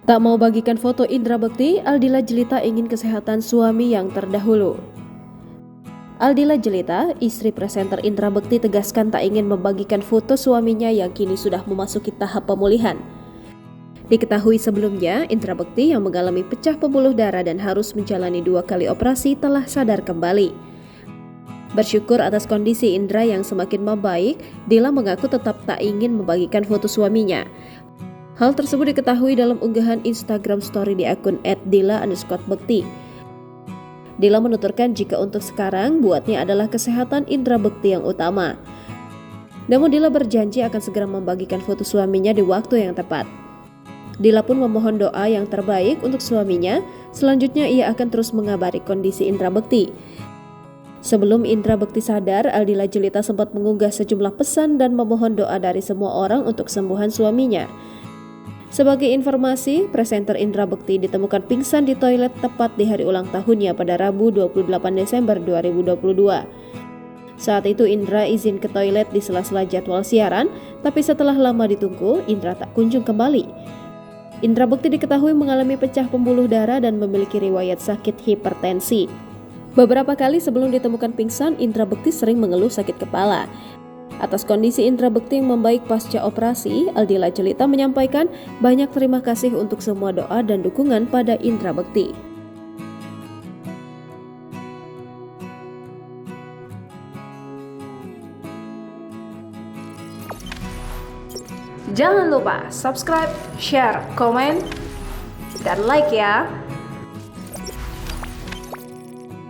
Tak mau bagikan foto Indra Bekti, Aldila Jelita ingin kesehatan suami yang terdahulu. Aldila Jelita, istri presenter Indra Bekti, tegaskan tak ingin membagikan foto suaminya yang kini sudah memasuki tahap pemulihan. Diketahui sebelumnya, Indra Bekti yang mengalami pecah pembuluh darah dan harus menjalani 2 kali operasi telah sadar kembali. Bersyukur atas kondisi Indra yang semakin membaik, Dila mengaku tetap tak ingin membagikan foto suaminya. Hal tersebut diketahui dalam unggahan Instagram story di akun @dila_bekti. Dila menuturkan jika untuk sekarang buatnya adalah kesehatan Indra Bekti yang utama. Namun Dila berjanji akan segera membagikan foto suaminya di waktu yang tepat. Dila pun memohon doa yang terbaik untuk suaminya. Selanjutnya ia akan terus mengabari kondisi Indra Bekti. Sebelum Indra Bekti sadar, Aldila Jelita sempat mengunggah sejumlah pesan dan memohon doa dari semua orang untuk kesembuhan suaminya. Sebagai informasi, presenter Indra Bekti ditemukan pingsan di toilet tepat di hari ulang tahunnya pada Rabu 28 Desember 2022. Saat itu Indra izin ke toilet di sela-sela jadwal siaran, tapi setelah lama ditunggu, Indra tak kunjung kembali. Indra Bekti diketahui mengalami pecah pembuluh darah dan memiliki riwayat sakit hipertensi. Beberapa kali sebelum ditemukan pingsan, Indra Bekti sering mengeluh sakit kepala. Atas kondisi Indra Bekti yang membaik pasca operasi, Aldila Jelita menyampaikan banyak terima kasih untuk semua doa dan dukungan pada Indra Bekti. Jangan lupa subscribe, share, komen, dan like ya!